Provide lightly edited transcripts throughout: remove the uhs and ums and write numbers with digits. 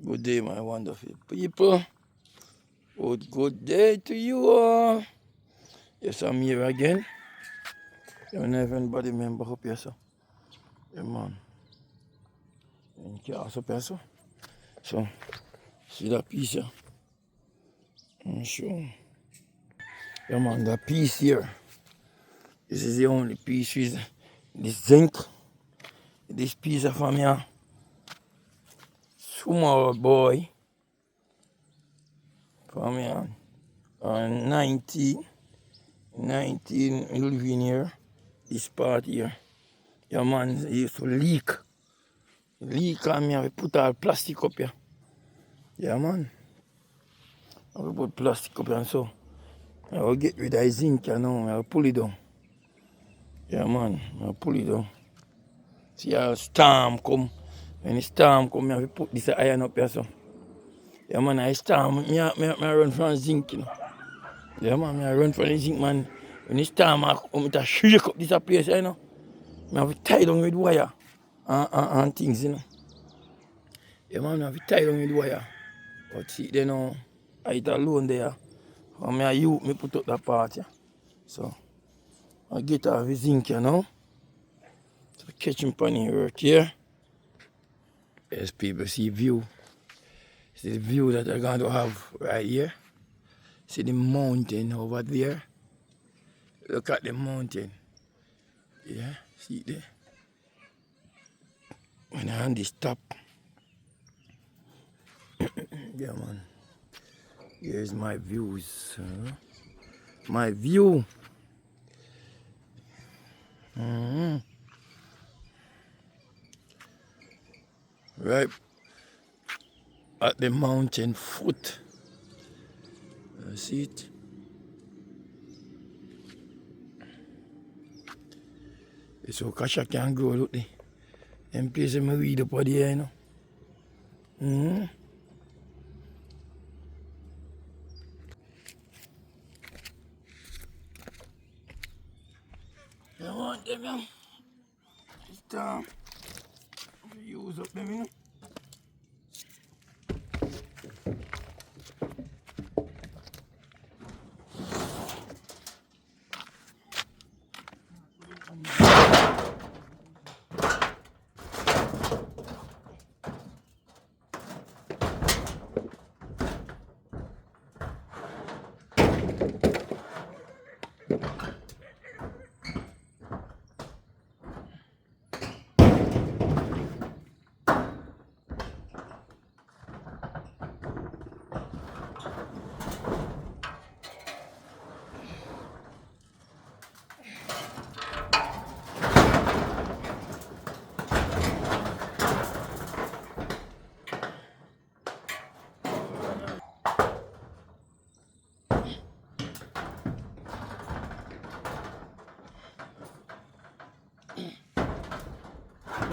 Good day, my wonderful people. Good day to you all. Yes, I'm here again. I don't know if anybody remember up here, so. Yeah, man. In cars up here, so. So, see that piece here? I'm sure. Yeah, man, that piece here. This is the only piece with this zinc. This piece of from here. Small boy. From here. 19 living here. This part here. Yeah, man, it used to leak. Leak on me, I put all plastic up here. Yeah, man. I will put plastic up here and so. I will get rid of the zinc, you know. I will pull it down. Yeah, man. I will pull it down. See how storm come. When the storm come, I will put this iron up here, so. Yeah, man, I storm. I run from zinc, you know. Yeah, man, I run from the zinc, man. When the storm come, I shake up this place, you know. I have to tie down with wire and things, you know. Yeah, man, I have to tie down with wire. But see, they know, I eat alone there. And me put up that part, yeah. So, I get off the zinc, you know. So, catching pony work here. Yes, people see view. See the view that I'm going to have right here. See the mountain over there. Look at the mountain. Yeah, see it there. When I'm on this top. Yeah, man. Here's my views. My view. Right at the mountain foot. See it? It's so Kasha can grow, look there. Them places I read up on there, you know. I want them, you know. It's time to use up them, you know.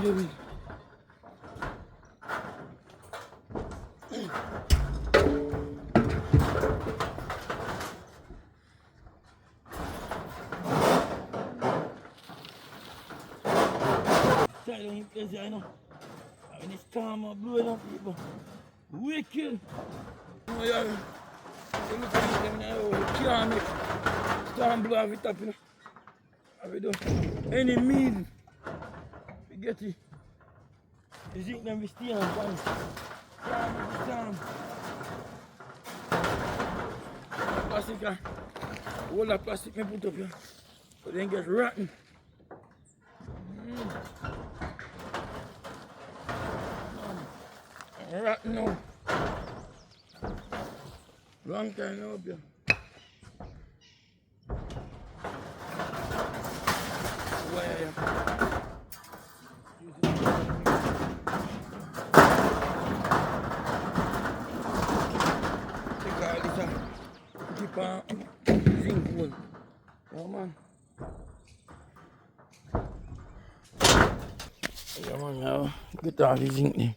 Baby. Try down in place, you know. When the storm are blowing up, people. Wicked. Oh, yeah. You look at them now, you can't make storm blow off it up, you know. How we do? Any means, we get it. You think them we stay on fire. Storm. Plastic, all that plastic me put up here. So then get rotten. Rotten now. Long time now up here. Wire. Take all this out. Keep on zinc wool. Yeah, man. Yeah, man, now get all the zinc there.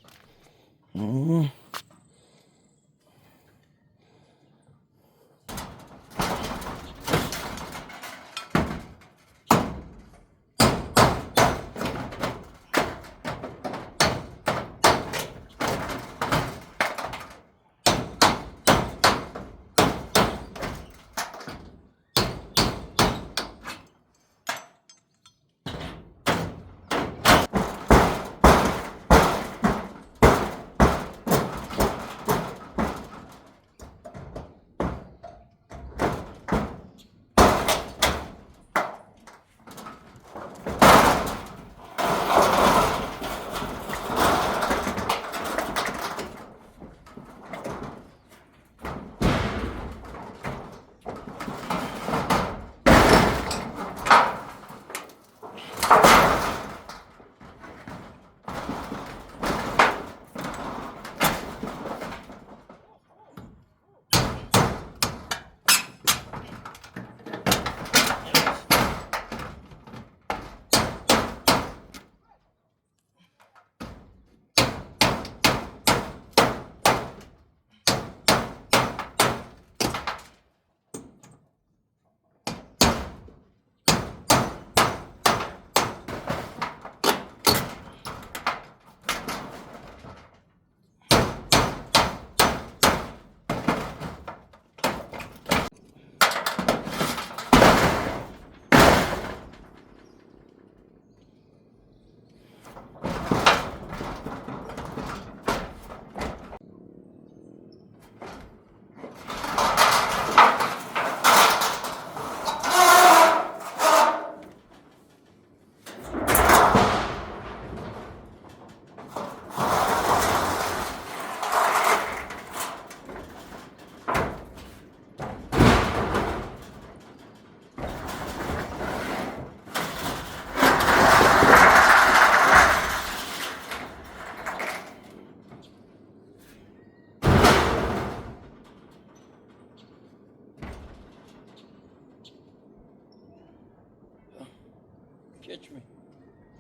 catch me.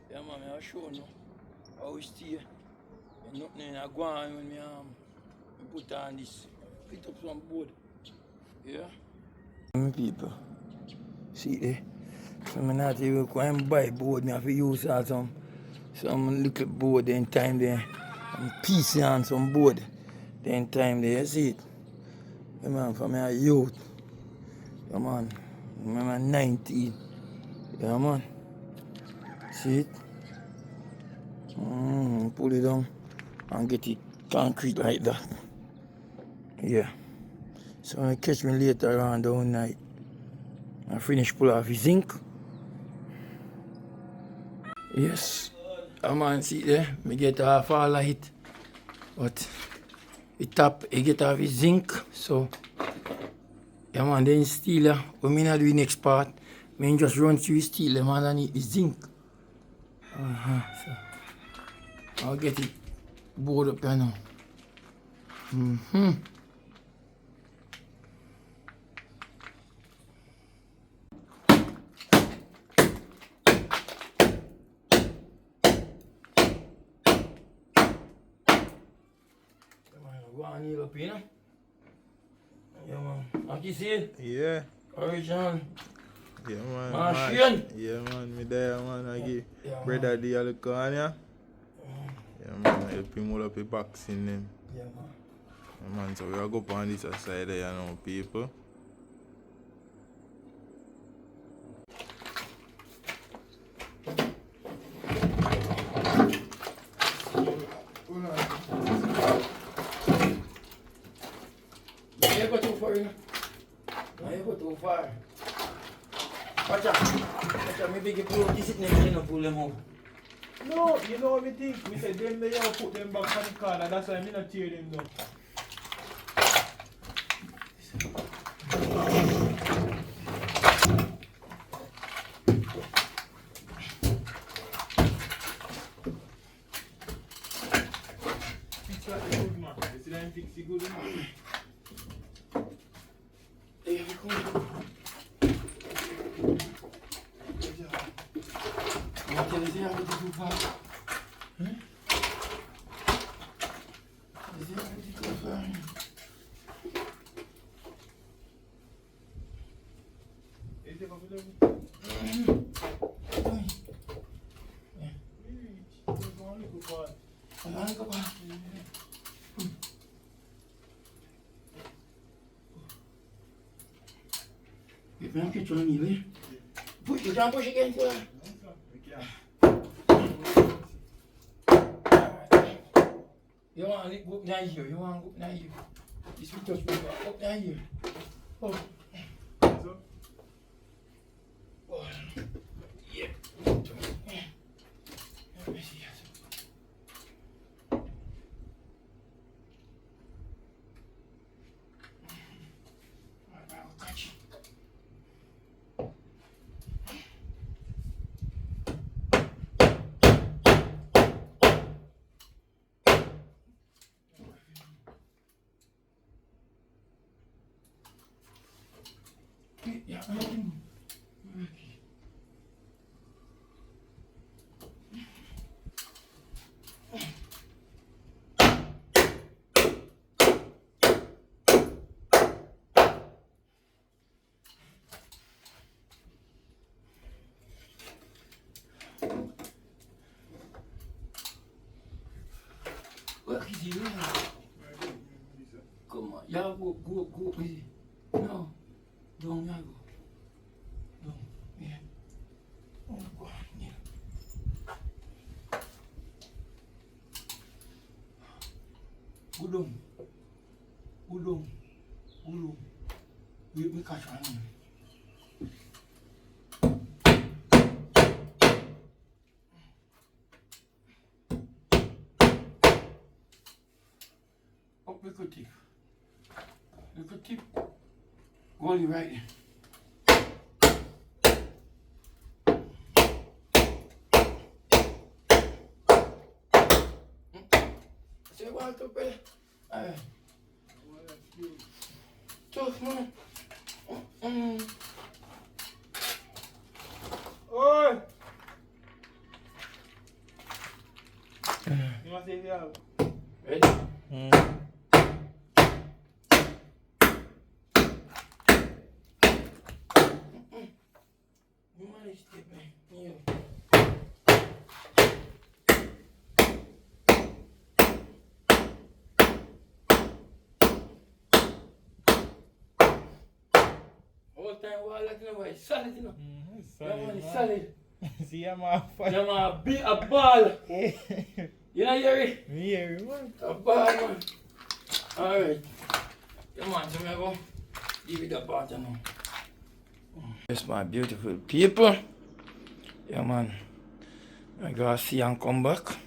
Yeah, man, I'll show you how we stay. And nothing I go on when me put on this. Fit up some board. Yeah? People, see there? So I'm not even going to buy board. I have to use some little board then time there. And piece on some board. Then time there, you see it? Yeah, man, for me a youth. Yeah, man. I'm 19. Yeah, man. See it? Pull it down and get it concrete like that. Yeah. So when you catch me later on down night, I finish pull off his zinc. Yes. A man see there, me get half all of it. But the top, he get off his zinc. So, yeah man, then steel, when me not do the next part, me just run through the steel, the man underneath the zinc. So, I'll get it board up here now. Go on here up here. Yeah man. Like you see it? Yeah. Original. Yeah, man. Machine. Yeah, man. Me there, man. I give Yeah, brother the other corner. Yeah, man. I help him hold up the boxing them. Yeah man. Yeah, man. So we are go on this side there, you know, people. You go too far, you know? No, you go too far. Watch out. Watch out. Maybe you pull out this next, you know, pull them out. No, you know what we think? We said them they all put them back on the car, and that's why I'm not tear them down. Fix like the good man. You see them fix the good man. There you go. What tell you say I go too far? Huh? You say I go too far? Is it over there? You can't catch on me, push, you can't push again, sir. You want to go up down here, you want to go up down here. This will touch me, up down here. Oh. So? Oh. Yeah. Let me see. I'll catch you. Yeah, what is he doing? Come on, y'all go, easy. No, don't y'all go. Don't, yeah. Oh, go on, yeah. Udong. We catch one. Up we could tip. Go right. Say what up there? Tough man. Oi! about time wall that, you know, it's solid, you know. Solid, Yeah, man, it's man. solid. See, I'm a fan. Yeah, man, a ball. You know, Yuri? Me hear you, man. A ball, man. Alright. Come on, so I'm going to give it a part now. Yes, my beautiful people. Yeah, man. I gotta see and come back.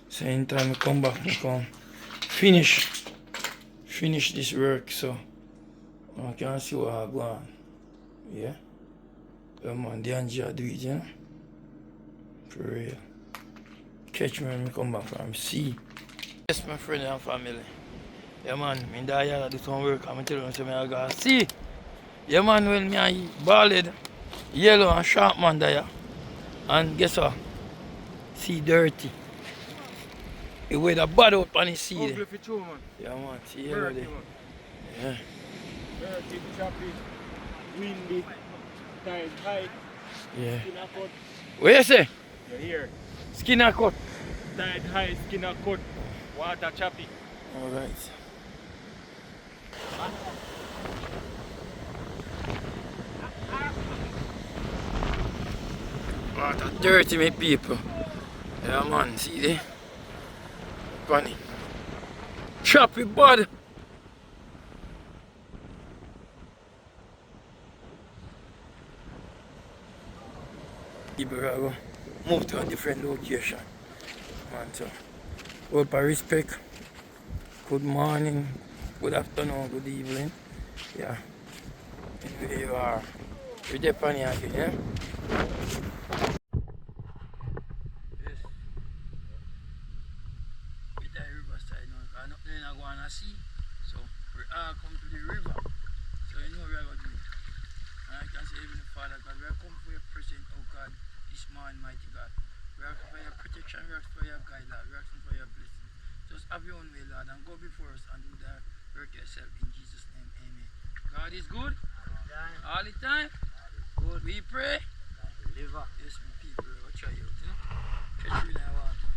So anytime I come back, I come finish this work, so I can see what I go on. Yeah? Yeah, man, the Angie do it, you know? For real. Catch me when I come back from sea. Yes, my friend and family. Yeah, man, I die do some work. I'm telling you, I gotta see. Yeah, man, when me bald, yellow and sharp man there. And guess what? See dirty. It weighed a bad out on his sea. Ugly for true, man. Yeah, man, see yellow there. Yeah. Dirty, choppy, windy, tide high, Yeah. skin a cut. What you say? You hear? Skin a cut. Tide high, skin a cut, water choppy. Alright. Water dirty, me people. Yeah, man, see there? Funny. Choppy body. People are going to move to a different location. Man, so, with respect, good morning, good afternoon, good evening. Yeah. And where you are. We're Japan again, yeah? Yes. We're at the riverside now, because nothing I go to see. So, we all come to the river. So, you know we are going to do it. And I can say, even the Father God, we are come for your presence, oh God, this morning, mighty God. We are asking for your protection, we are asking for your guide, Lord. We are asking for your blessing. Just have your own way, Lord, and go before us and do that work yourself in Jesus' name. Amen. God is good all the time. Good. We pray. Deliver. Yes, my people, we'll try out, you know. Catch you in the water.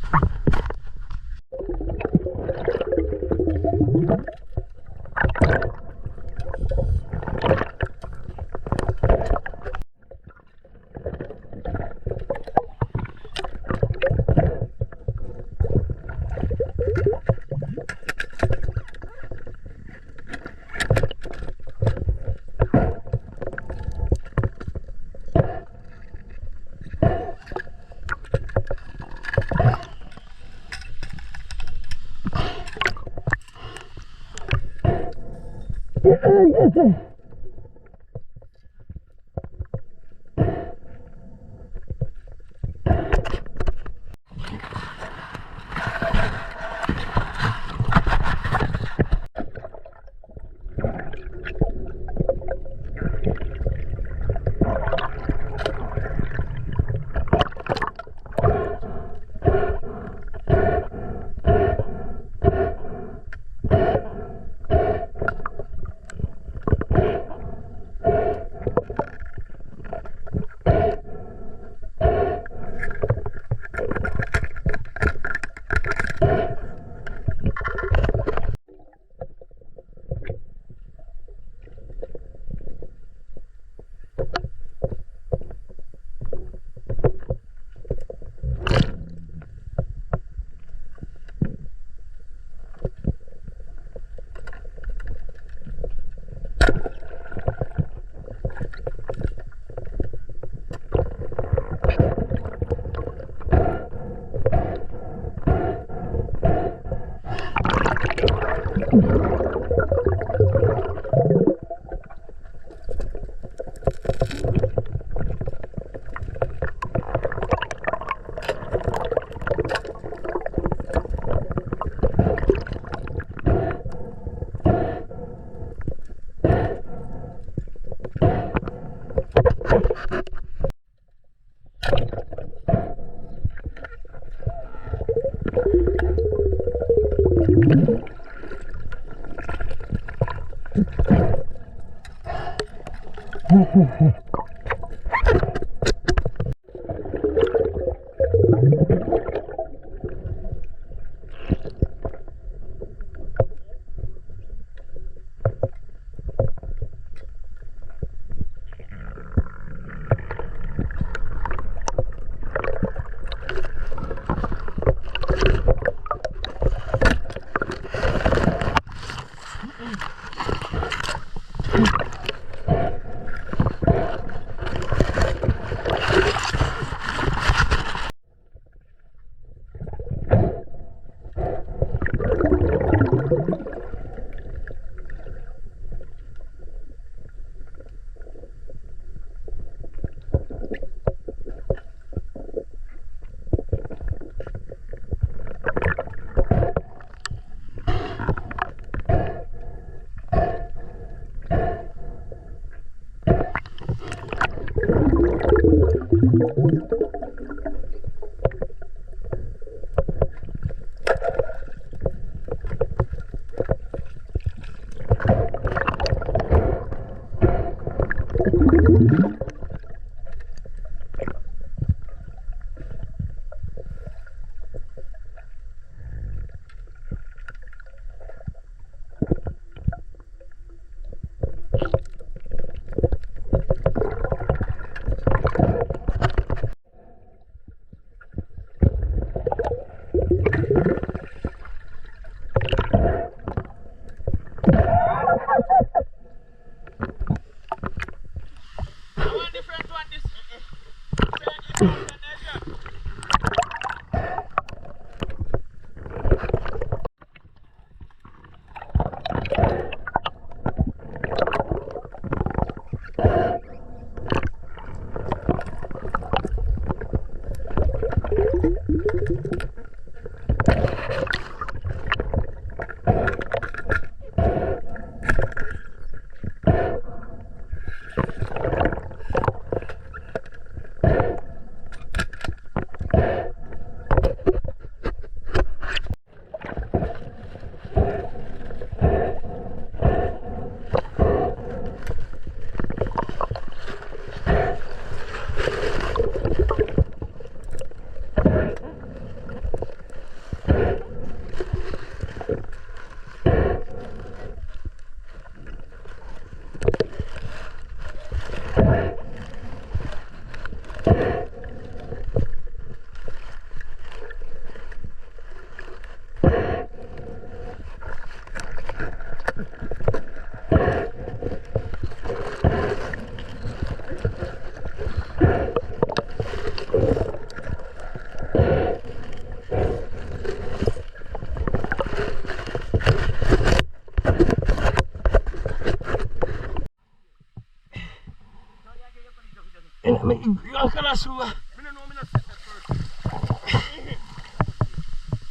Yang kalah semua. I don't know, I'm not set that first.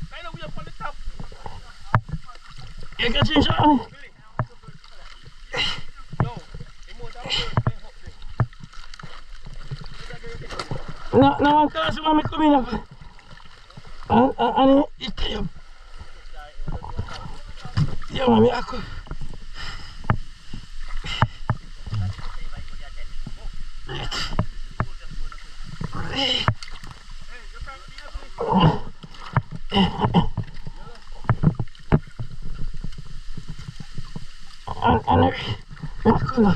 I know we are on the top. Yang kecil siapa? No, the more that first thing up there. Na yang kalah semua ambil kumin apa? Ani ikan. Ya mami aku. Anak aku lah.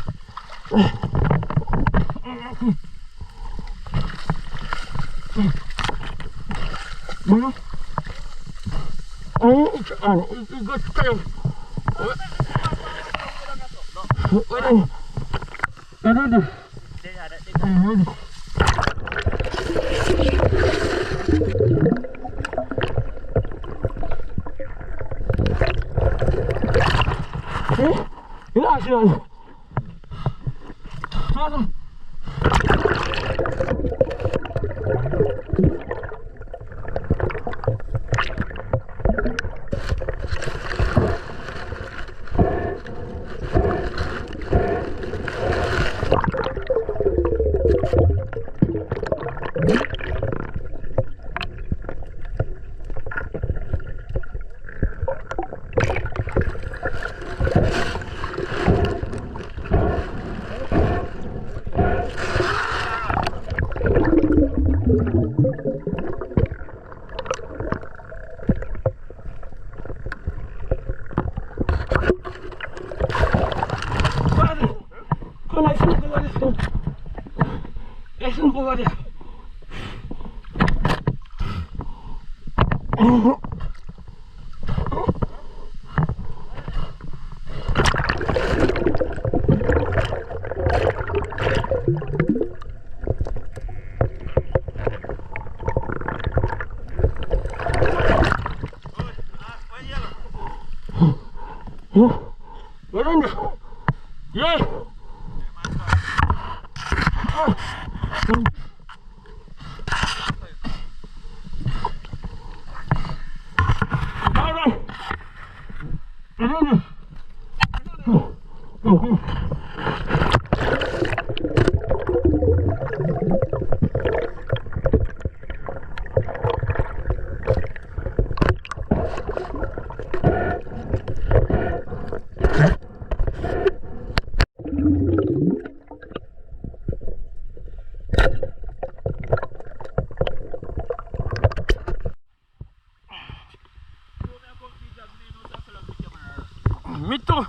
Mana? Ini ikut saya. Ada. Ini asal. Mana? Beranda. Ya. Mito.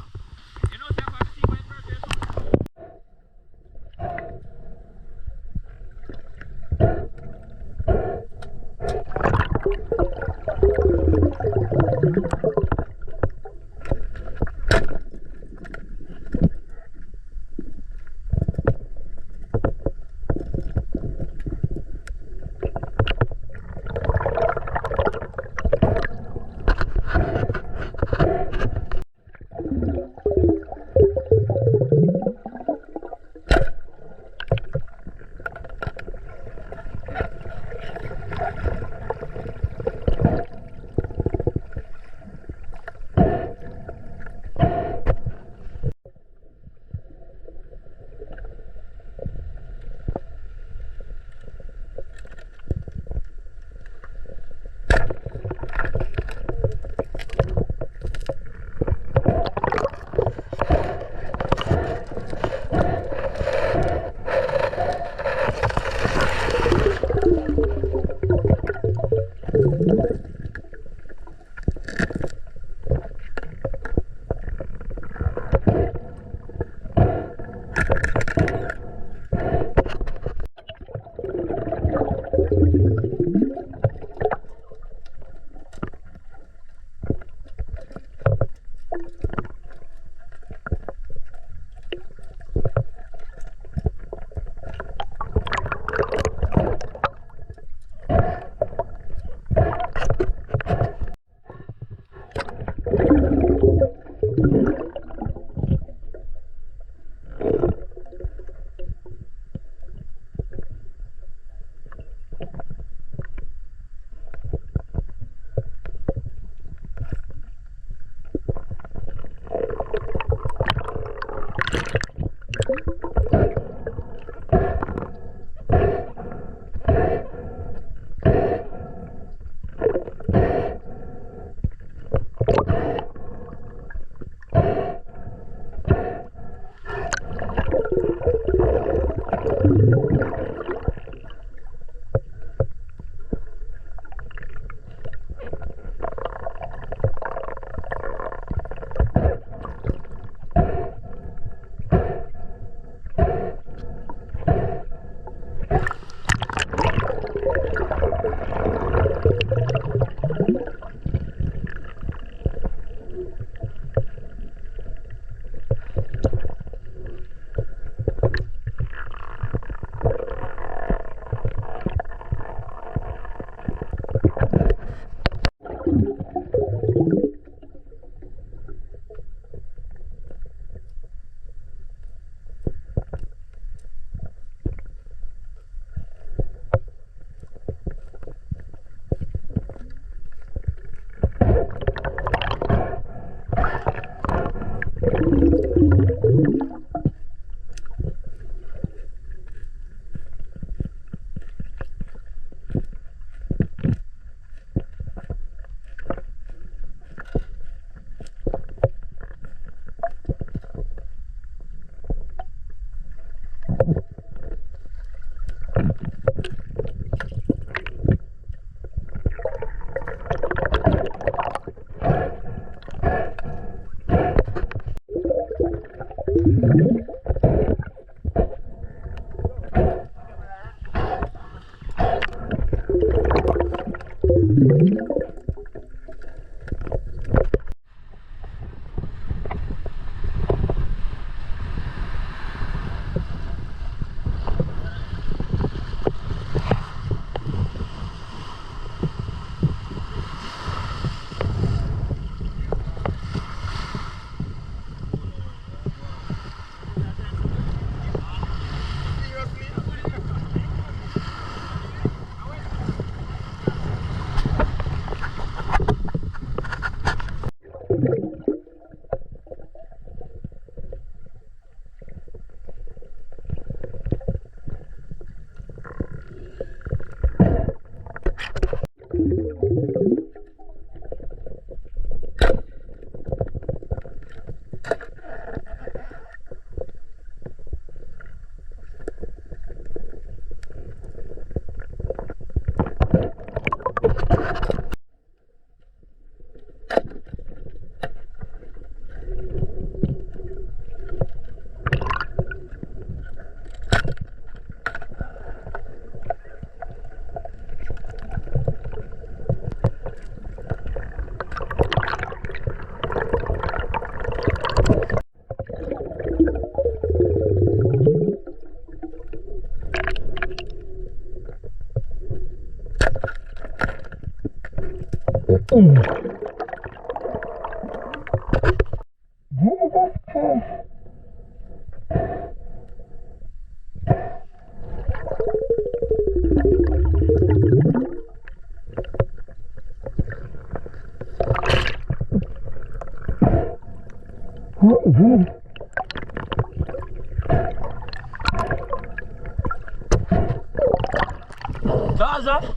Taza,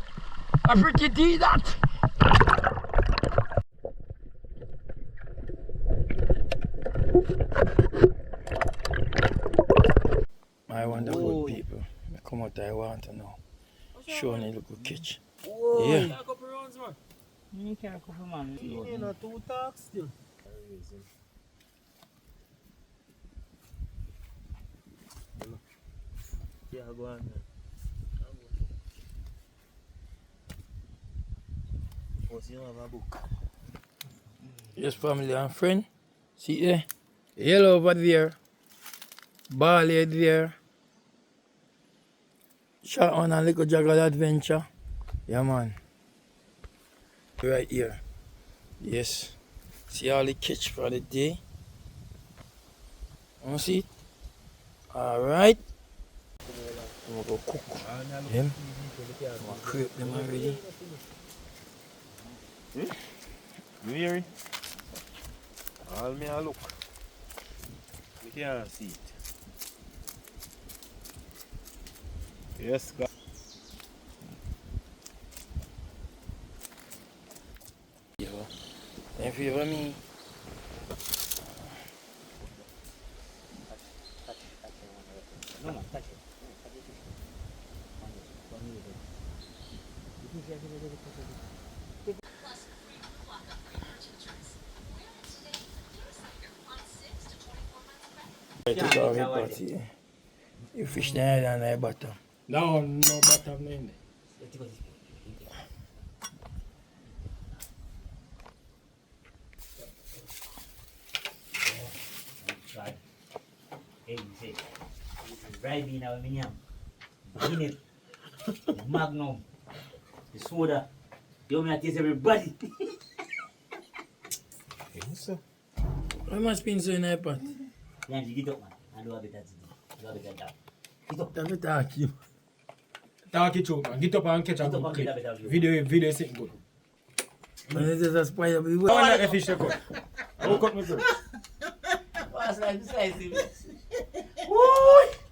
a pretty tea that. My wonderful people, come out I want to know. Showing a little catch. Yeah. You can't a couple man. You know, 2 talks still. Yeah, go on. What's your book? Yes, family and friend. See there? Yellow over there. Ball head there. Shot on a little juggle adventure. Yeah, man. Right here. Yes. See all the catch for the day. You see it? Alright. I'm gonna go cook them. I'm gonna crepe them already. You hear it? All me a look. You can't see it. Yes, God. Then favor me. No, man, touch it. Take off your party. You fish the head and the bottom. No bottom in there. Hey, say, dry bean aluminium, Guinness, Magnum, the soda. You want me to taste everybody? Why must be so in the pot? Yeah, you get up, man. I do a better thing. Do a better job. Get up. Let me talk you. Talk it through, man. Get up and catch a Get up good and clip. get a better view. Video is sitting good. When it is a spoil, we I want the fish to cut. I will cut my first. slice him. Woo!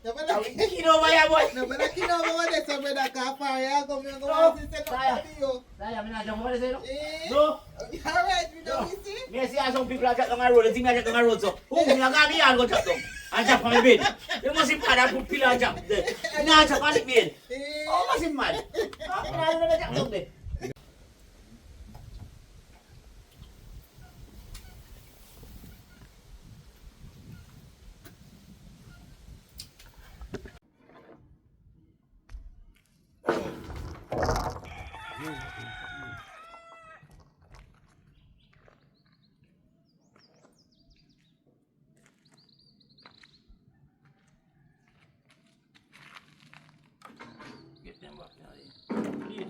No, but I will kill over here, boy. no, but I can't over there, so brother, can't fire. You go, me go No. on this Fire. video. Saya, I'm not jumping over there, no? Eh? No. Alright, we know, you see? Me see how some people are chatting on the road, they think I chat on the road, so who me a go me and go chat down and chop on the bed. You must be mad, I put pillow and chop there. You not chop on the bed. Eh? Oh, must be mad. I'm not chop down there. Get them back now. Yes.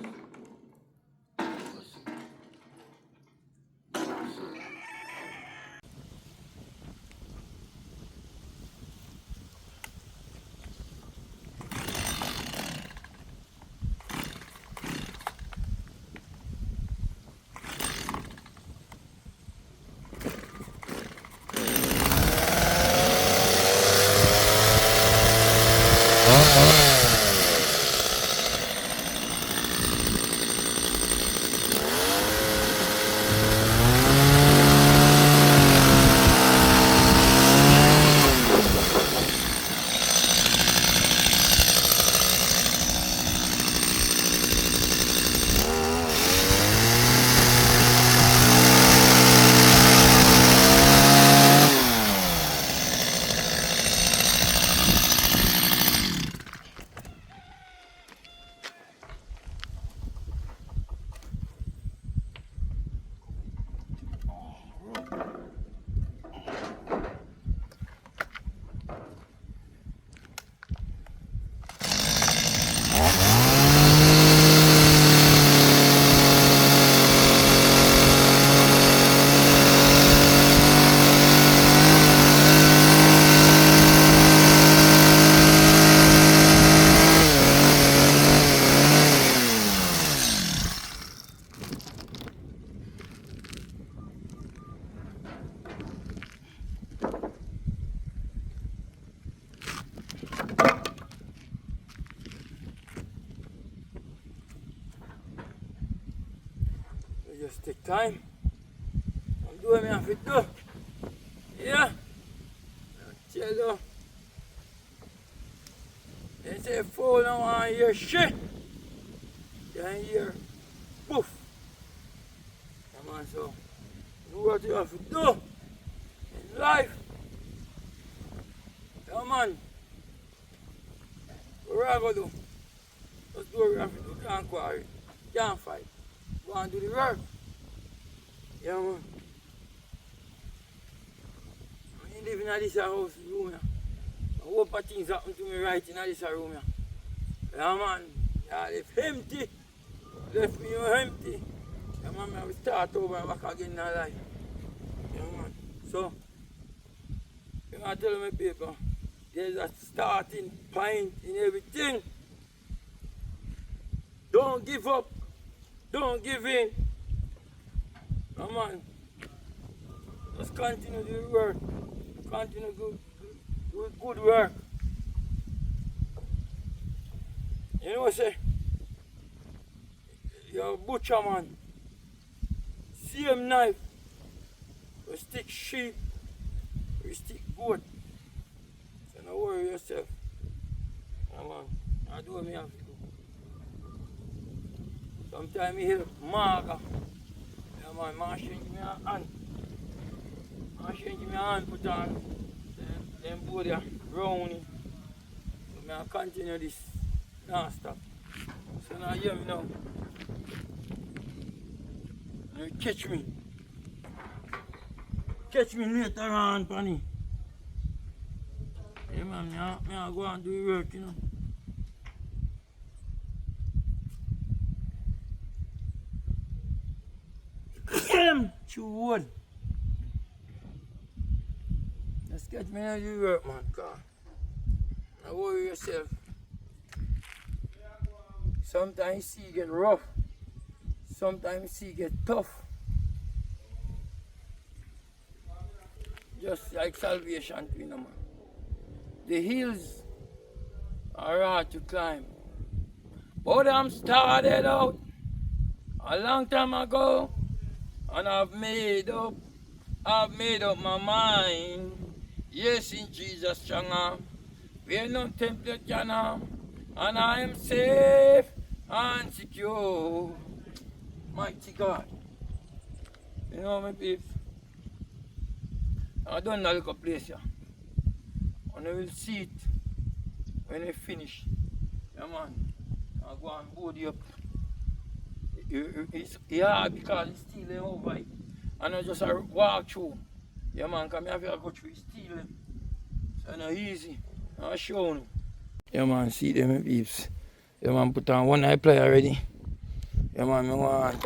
You just take time. I'm doing me have to do. Yeah. Tell you. They say phone now I hear shit. You ain't hear poof. Come on, so do what you have to do in life. Come on. What are you going to do? Just do what you have to do. Can't quarry. Can't fight. Go and do the work. Yeah, man. I ain't living in this house room. Yeah. I hope of things happen to me right in this room. Yeah, yeah man. Yeah, left empty. Left me empty. Yeah, man, I will start over and back again in life. Yeah, man. So, you know, I tell my people, there's a starting point in everything. Don't give up. Don't give in. Come on. Just continue to do work. Continue to do good work. You know what I say? You're a butcher man. Same knife. We stick sheep. We stick goat. So don't worry yourself. Come on. I do what I have to do. Sometimes you hear Marga. Yeah, man, man change me a hand. Man change me a hand, put on them board there, brownie. So I continue this non-stop. So now hear me now. You catch me. Catch me later on, Panny. Yeah, man, I go and do the work, you know. Too wood. Just catch me and do work, man. Don't worry yourself. Sometimes sea get rough. Sometimes sea get tough. just like salvation to you, man. The hills are hard to climb. But I'm started out a long time ago, and I've made up my mind. Yes, in Jesus' strong arm, where no template can harm, and I am safe and secure. Mighty God. You know me, peeps. I don't know look a place here. And you will see it when we finish. Yeah, man. I'll go and board you up. It's hard because it's stealing over it. And I just walk through. Yeah, man, come here, I go through, it's stealing. So it's not easy. I'll show you. Yeah, man, see them, peeps. Yeah, man, put on one eye play already. Yeah, man, I want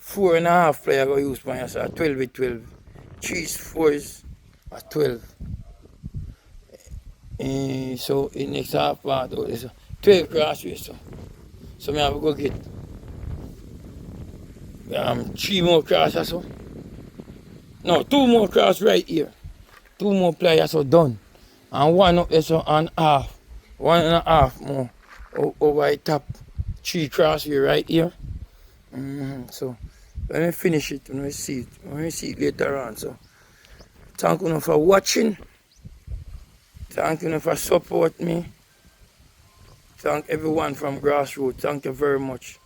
4.5 player I go use for you, so 12 with 12. 3 4s at 12. So in next half part, so 12 crossways. So I have to go get 3 more crosses. So. No, 2 more cross right here. 2 more players so done. And 1 up there so and half. 1.5 more over the top. 3 crossways right here. So when we finish it, when we see it later on. So thank you for watching. Thank you for support me. Thank everyone from Grassroots. Thank you very much.